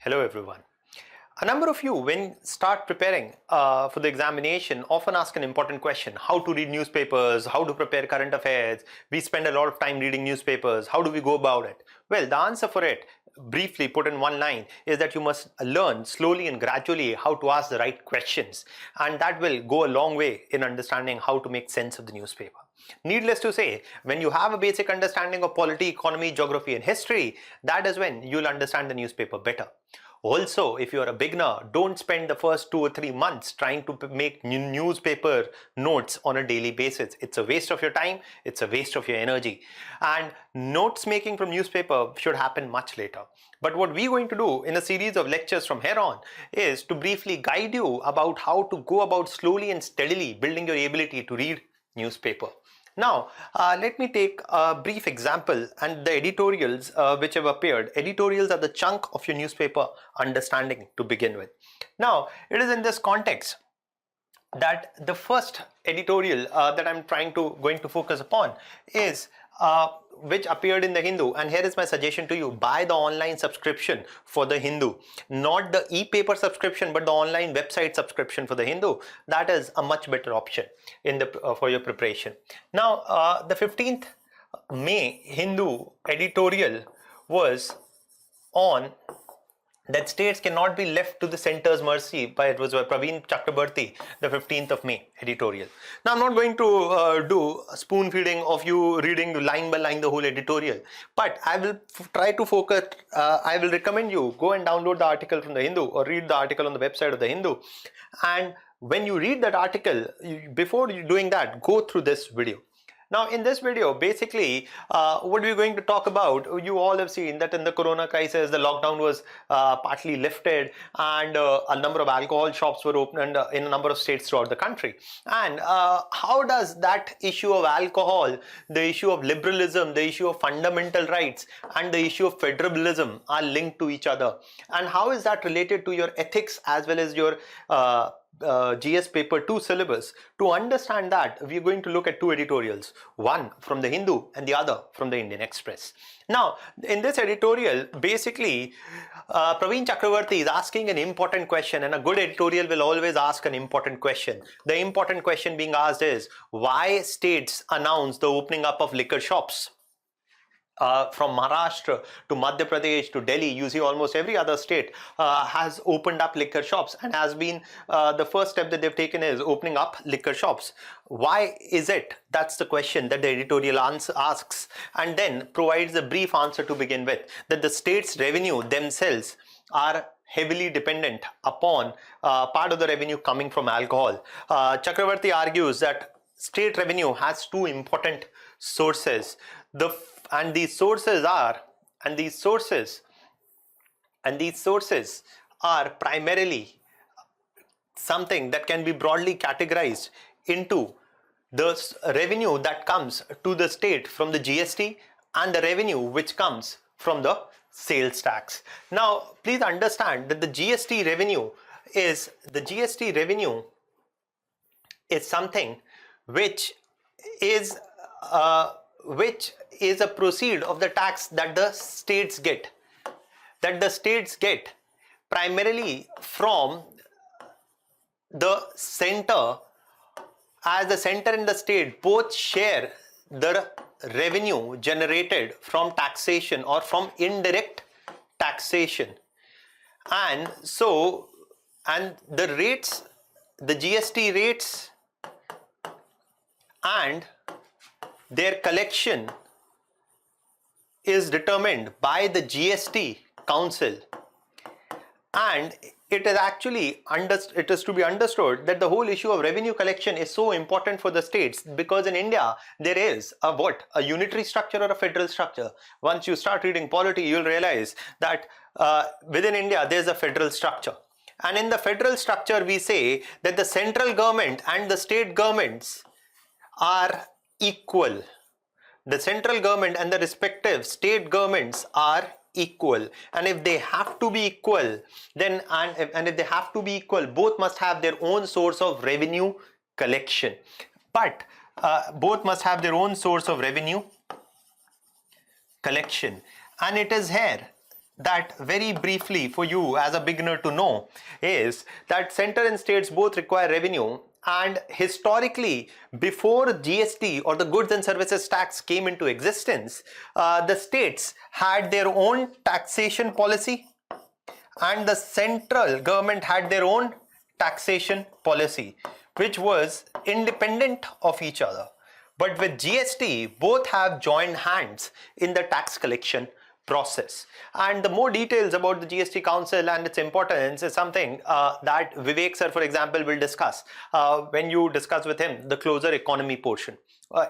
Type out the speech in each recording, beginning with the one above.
Hello everyone. A number of you, when start preparing for the examination, often ask an important question: how to read newspapers, how to prepare current affairs. We spend a lot of time reading newspapers. How do we go about it? Well, the answer for it, briefly put in one line, is that you must learn slowly and gradually how to ask the right questions, and that will go a long way in understanding how to make sense of the newspaper. Needless to say, when you have a basic understanding of polity, economy, geography and history, that is when you'll understand the newspaper better. Also, if you're a beginner, don't spend the first 2 or 3 months trying to make newspaper notes on a daily basis. It's a waste of your time, it's a waste of your energy. And notes making from newspaper should happen much later. But what we're going to do in a series of lectures from here on is to briefly guide you about how to go about slowly and steadily building your ability to read newspaper. Now, let me take a brief example and the editorials which have appeared. Editorials are the chunk of your newspaper understanding to begin with. Now, it is in this context that the first editorial that I'm going to focus upon is which appeared in the Hindu, and here is my suggestion to you: buy the online subscription for the Hindu, not the e-paper subscription but the online website subscription for the Hindu. That is a much better option in the for your preparation. Now, the 15th May Hindu editorial was on that states cannot be left to the centre's mercy. It was by Praveen Chakrabarti, the 15th of May editorial. Now, I'm not going to do a spoon feeding of you reading line by line the whole editorial, but I will try to focus. I will recommend you go and download the article from the Hindu or read the article on the website of the Hindu. And when you read that article, before you doing that, go through this video. Now, in this video, basically, what we're going to talk about, you all have seen that in the corona crisis, the lockdown was partly lifted and a number of alcohol shops were opened in a number of states throughout the country. And how does that issue of alcohol, the issue of liberalism, the issue of fundamental rights and the issue of federalism are linked to each other? And how is that related to your ethics as well as your GS paper 2 syllabus? To understand that, we're going to look at two editorials, one from the Hindu and the other from the Indian Express. Now, in this editorial, basically, Praveen Chakrabarti is asking an important question, and a good editorial will always ask an important question. The important question being asked is, why states announce the opening up of liquor shops? From Maharashtra to Madhya Pradesh to Delhi, you see almost every other state has opened up liquor shops, and has been the first step that they've taken is opening up liquor shops. Why is it? That's the question that the editorial asks, and then provides a brief answer to begin with, that the state's revenue themselves are heavily dependent upon part of the revenue coming from alcohol. Chakrabarti argues that state revenue has two important sources. These sources are primarily something that can be broadly categorized into the revenue that comes to the state from the GST and the revenue which comes from the sales tax. Now, please understand that the GST revenue is something which is a proceed of the tax that the states get, primarily from the center. As the center and the state both share the revenue generated from taxation or from indirect taxation, and the rates, the GST rates and their collection is determined by the GST Council. And it is to be understood that the whole issue of revenue collection is so important for the states, because in India there is a unitary structure or a federal structure. Once you start reading polity, you'll realize that within India there's a federal structure, and in the federal structure we say that the central government and the state governments are equal. The central government and the respective state governments are equal, and if they have to be equal, both must have their own source of revenue collection. And it is here that very briefly for you as a beginner to know is that center and states both require revenue, and historically before GST or the goods and services tax came into existence, the states had their own taxation policy and the central government had their own taxation policy, which was independent of each other. But with GST, both have joined hands in the tax collection process. And the more details about the GST Council and its importance is something that Vivek sir, for example, will discuss when you discuss with him the closer economy portion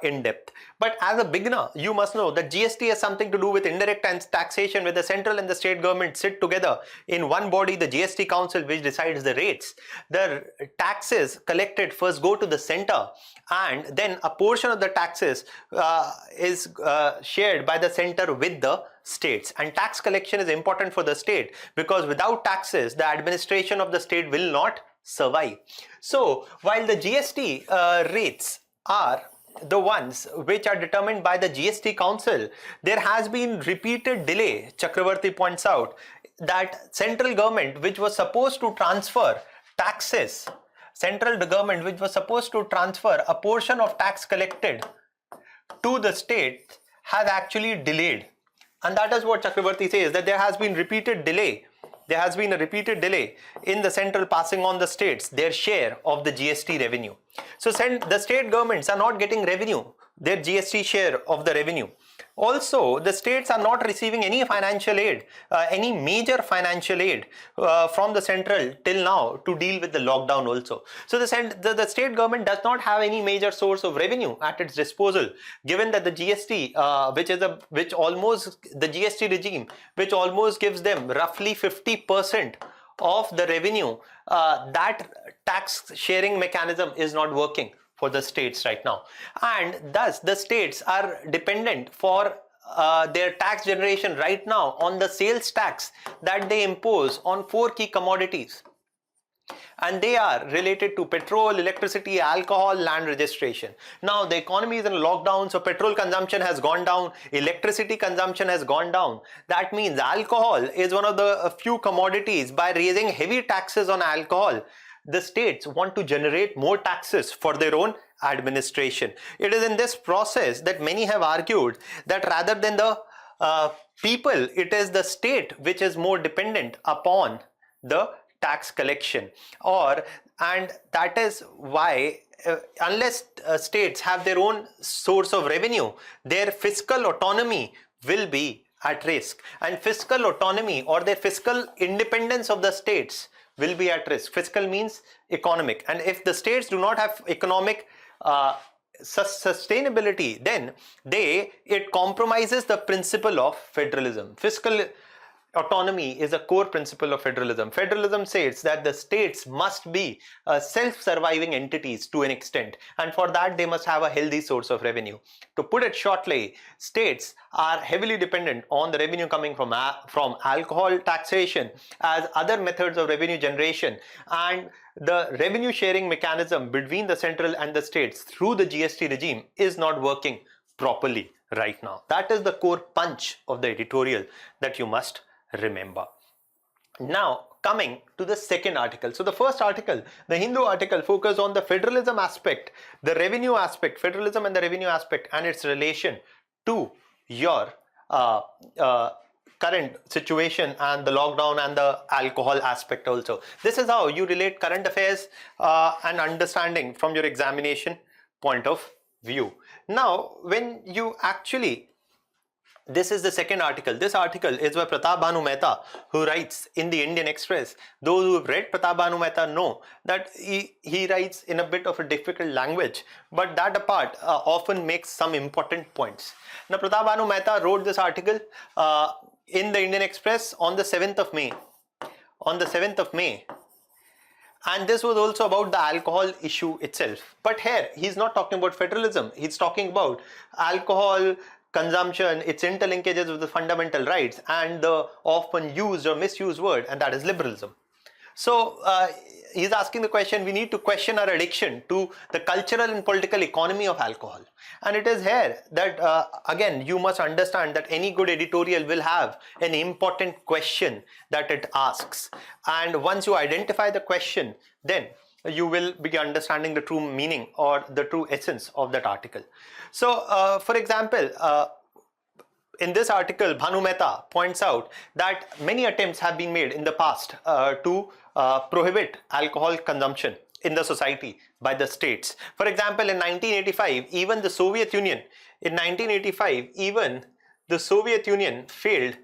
in depth. But as a beginner, you must know that GST has something to do with indirect taxation, where the central and the state government sit together in one body, the GST Council, which decides the rates. The taxes collected first go to the center, and then a portion of the taxes is shared by the center with the states. And tax collection is important for the state because without taxes, the administration of the state will not survive. So while the GST rates are the ones which are determined by the GST Council, there has been repeated delay. Chakravarti points out that central government, which was supposed to transfer taxes, central government which was supposed to transfer a portion of tax collected to the state, has actually delayed. And that is what Chakravarti says, that there has been repeated delay. There has been a repeated delay in the central passing on the states their share of the GST revenue. So the state governments are not getting revenue, their GST share of the revenue. Also, the states are not receiving any financial aid, any major financial aid from the central till now to deal with the lockdown also. So the state government does not have any major source of revenue at its disposal, given that the GST, the GST regime, which almost gives them roughly 50% of the revenue, that tax sharing mechanism is not working for the states right now, and thus the states are dependent for their tax generation right now on the sales tax that they impose on 4 key commodities, and they are related to petrol, electricity, alcohol, land registration. Now the economy is in lockdown, so petrol consumption has gone down, electricity consumption has gone down. That means alcohol is one of the few commodities. By raising heavy taxes on alcohol, the states want to generate more taxes for their own administration. It is in this process that many have argued that rather than the people, it is the state which is more dependent upon the tax collection, and that is why unless states have their own source of revenue, their fiscal autonomy will be at risk, and fiscal autonomy or their fiscal independence of the states will be at risk. Fiscal means economic, and if the states do not have economic sustainability, then it compromises the principle of federalism. Fiscal autonomy is a core principle of federalism. Federalism says that the states must be self-surviving entities to an extent, and for that they must have a healthy source of revenue. To put it shortly, states are heavily dependent on the revenue coming from alcohol taxation as other methods of revenue generation, and the revenue sharing mechanism between the central and the states through the GST regime is not working properly right now. That is the core punch of the editorial that you must remember. Now coming to the second article. So the first article, the Hindu article, focused on the federalism aspect, the revenue aspect, federalism and the revenue aspect, and its relation to your current situation and the lockdown and the alcohol aspect also. This is how you relate current affairs and understanding from your examination point of view. Now when you actually, this is the second article. This article is by Pratap Bhanu Mehta, who writes in the Indian Express. Those who have read Pratap Bhanu Mehta know that he writes in a bit of a difficult language, but that apart often makes some important points. Now Pratap Bhanu Mehta wrote this article in the Indian Express on the 7th of May. On the 7th of May. And this was also about the alcohol issue itself. But here, he's not talking about federalism. He's talking about alcohol consumption, its interlinkages with the fundamental rights, and the often used or misused word, and that is liberalism. So he's asking the question, we need to question our addiction to the cultural and political economy of alcohol. And it is here that again you must understand that any good editorial will have an important question that it asks, and once you identify the question, then you will be understanding the true meaning or the true essence of that article. So for example, in this article, Bhanu Mehta points out that many attempts have been made in the past to prohibit alcohol consumption in the society by the states. For example, in 1985, even the Soviet Union, failed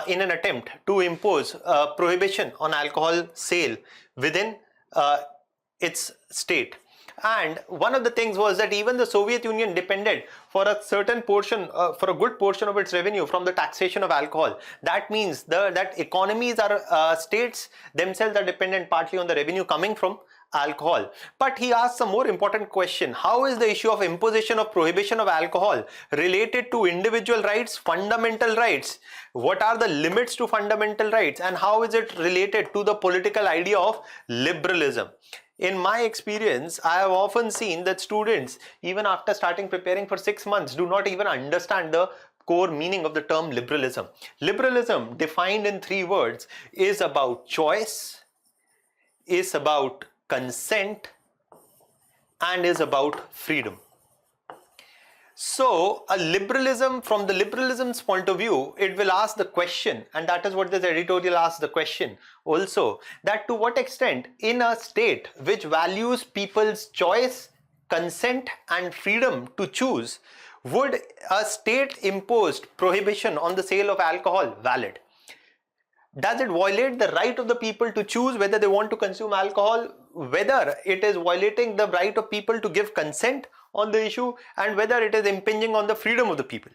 in an attempt to impose prohibition on alcohol sale within its state. And one of the things was that even the Soviet Union depended for a certain portion, for a good portion of its revenue from the taxation of alcohol. That means that economies are, states themselves are dependent partly on the revenue coming from alcohol. But he asks a more important question: how is the issue of imposition of prohibition of alcohol related to individual rights, fundamental rights? What are the limits to fundamental rights, and how is it related to the political idea of liberalism? In my experience, I have often seen that students, even after starting preparing for 6 months, do not even understand the core meaning of the term liberalism. Liberalism, defined in 3 words, is about choice, is about consent, and is about freedom. So a liberalism, from the liberalism's point of view, it will ask the question, and that is what this editorial asks the question also, that to what extent in a state which values people's choice, consent and freedom to choose, would a state imposed prohibition on the sale of alcohol valid? Does it violate the right of the people to choose whether they want to consume alcohol, whether it is violating the right of people to give consent on the issue, and whether it is impinging on the freedom of the people?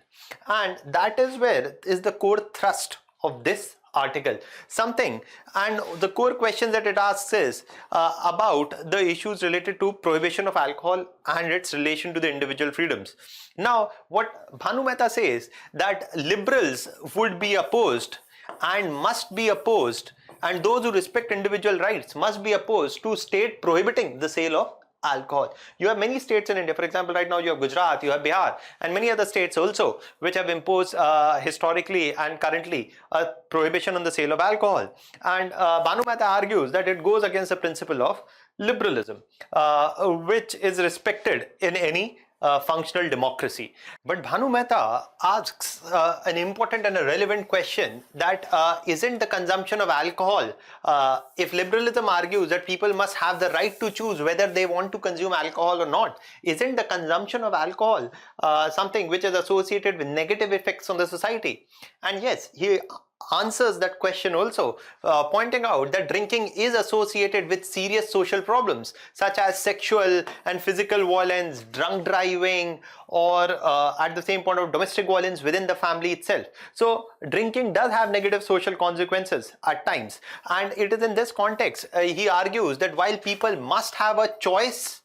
And that is where is the core thrust of this article. And the core question that it asks is about the issues related to prohibition of alcohol and its relation to the individual freedoms. Now, what Bhanu Mehta says, that liberals would be opposed and must be opposed, and those who respect individual rights must be opposed to state prohibiting the sale of alcohol. You have many states in India. For example, right now you have Gujarat, you have Bihar, and many other states also which have imposed historically and currently a prohibition on the sale of alcohol. And Bhanu Mehta argues that it goes against the principle of liberalism, which is respected in any functional democracy. But Bhanu Mehta asks an important and a relevant question, that isn't the consumption of alcohol, if liberalism argues that people must have the right to choose whether they want to consume alcohol or not, isn't the consumption of alcohol something which is associated with negative effects on the society? And yes, he answers that question also, pointing out that drinking is associated with serious social problems such as sexual and physical violence, drunk driving, or at the same point of domestic violence within the family itself. So drinking does have negative social consequences at times, and it is in this context he argues that while people must have a choice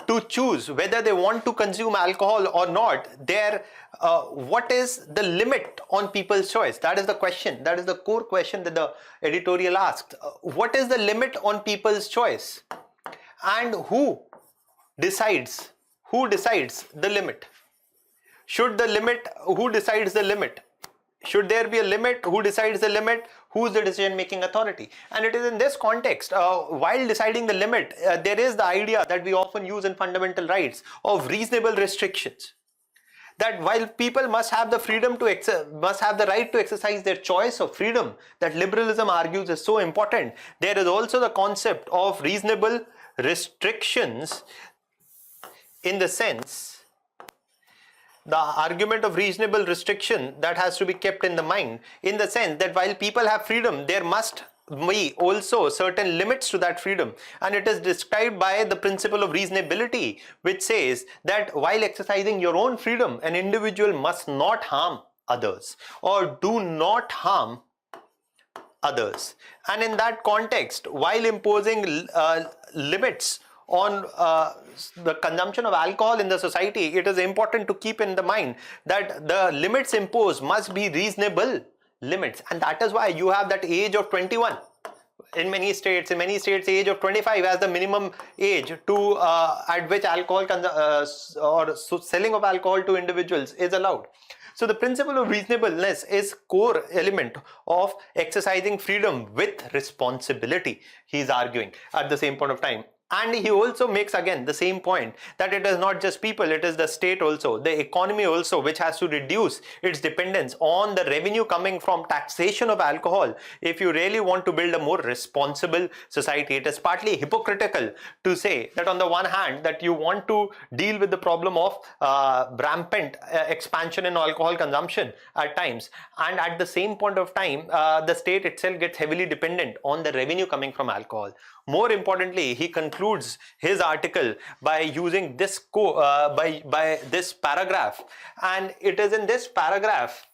to choose whether they want to consume alcohol or not, what is the limit on people's choice? That is the question. That is the core question that the editorial asked. What is the limit on people's choice? And who decides the limit? Who decides the limit? Should there be a limit? Who decides the limit? Who is the decision-making authority? And it is in this context, while deciding the limit, there is the idea that we often use in fundamental rights of reasonable restrictions. That while people must have the right to exercise their choice of freedom, that liberalism argues is so important, there is also the concept of reasonable restrictions, in the sense, the argument of reasonable restriction that has to be kept in the mind, in the sense that while people have freedom, there must be also certain limits to that freedom. And it is described by the principle of reasonability, which says that while exercising your own freedom, an individual must not harm others or do not harm others. And in that context, while imposing limits on the consumption of alcohol in the society, it is important to keep in the mind that the limits imposed must be reasonable limits. And that is why you have that age of 21. in many states, the age of 25 as the minimum age to at which alcohol selling of alcohol to individuals is allowed. So the principle of reasonableness is core element of exercising freedom with responsibility, he is arguing at the same point of time. And he also makes again the same point that it is not just people, it is the state also, the economy also, which has to reduce its dependence on the revenue coming from taxation of alcohol if you really want to build a more responsible society. It is partly hypocritical to say that on the one hand that you want to deal with the problem of rampant expansion in alcohol consumption at times, and at the same point of time the state itself gets heavily dependent on the revenue coming from alcohol. More importantly, he concludes his article by using this by this paragraph, and it is in this paragraph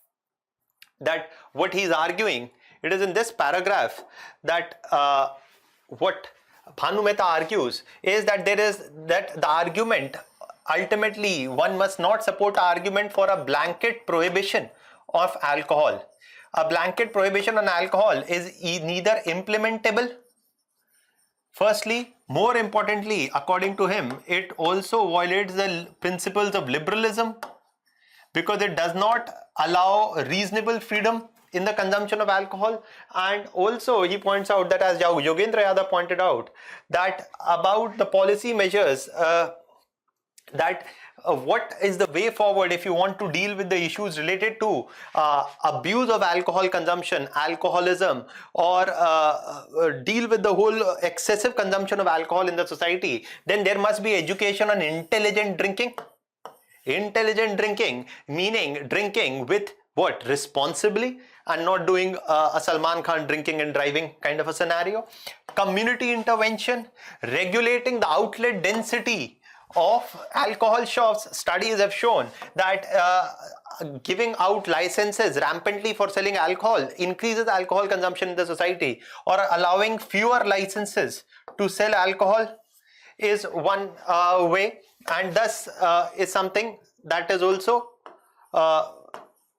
that what he is arguing. It is in this paragraph that what Bhanu Mehta argues is that the argument ultimately one must not support an argument for a blanket prohibition of alcohol. A blanket prohibition on alcohol is neither implementable. Firstly, more importantly, according to him, it also violates the principles of liberalism because it does not allow reasonable freedom in the consumption of alcohol. And also he points out that, as Yogendra Yadav pointed out, that about the policy measures what is the way forward if you want to deal with the issues related to abuse of alcohol consumption, alcoholism, or deal with the whole excessive consumption of alcohol in the society. Then there must be education on intelligent drinking. Intelligent drinking meaning drinking with what? Responsibly, and not doing a Salman Khan drinking and driving kind of a scenario. Community intervention, regulating the outlet density of alcohol shops. Studies have shown that giving out licenses rampantly for selling alcohol increases alcohol consumption in the society, or allowing fewer licenses to sell alcohol is one way, and thus is something that is also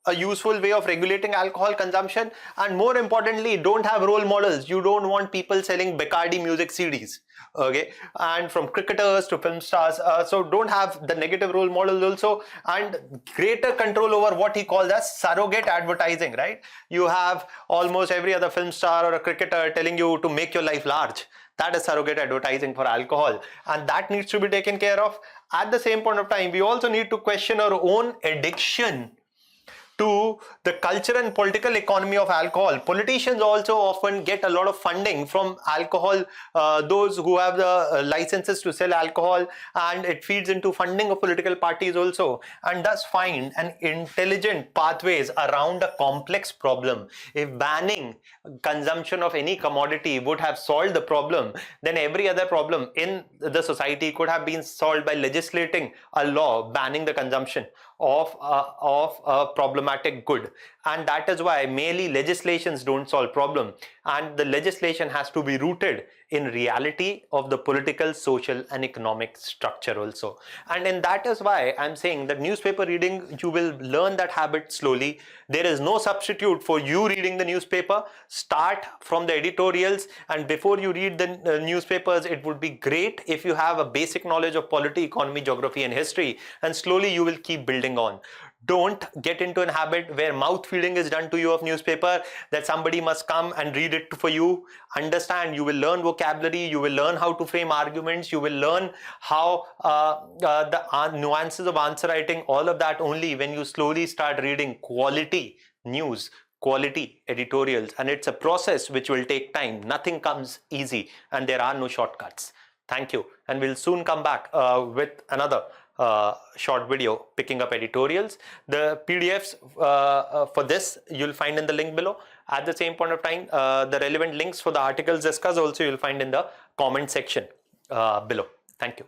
a useful way of regulating alcohol consumption. And more importantly, don't have role models. You don't want people selling Bacardi music CDs, okay, and from cricketers to film stars. So don't have the negative role models also, and greater control over what he calls as surrogate advertising, right? You have almost every other film star or a cricketer telling you to make your life large. That is surrogate advertising for alcohol, and that needs to be taken care of. At the same point of time, we also need to question our own addiction to the culture and political economy of alcohol. Politicians also often get a lot of funding from alcohol, those who have the licenses to sell alcohol, and it feeds into funding of political parties also, and thus find an intelligent pathways around a complex problem. If banning consumption of any commodity would have solved the problem, then every other problem in the society could have been solved by legislating a law banning the consumption of a problematic good. And that is why merely legislations don't solve problem, and the legislation has to be rooted in reality of the political, social and economic structure also. And in that is why I'm saying that newspaper reading, you will learn that habit slowly. There is no substitute for you reading the newspaper. Start from the editorials, and before you read the newspapers, it would be great if you have a basic knowledge of polity, economy, geography and history, and slowly you will keep building on. Don't get into a habit where mouth feeding is done to you of newspaper, that somebody must come and read it for you. Understand, you will learn vocabulary, you will learn how to frame arguments, you will learn how the nuances of answer writing, all of that only when you slowly start reading quality news, quality editorials. And it's a process which will take time. Nothing comes easy, and there are no shortcuts. Thank you, and we'll soon come back with another short video picking up editorials. The PDFs for this you'll find in the link below. At the same point of time, the relevant links for the articles discussed also you'll find in the comment section below. Thank you.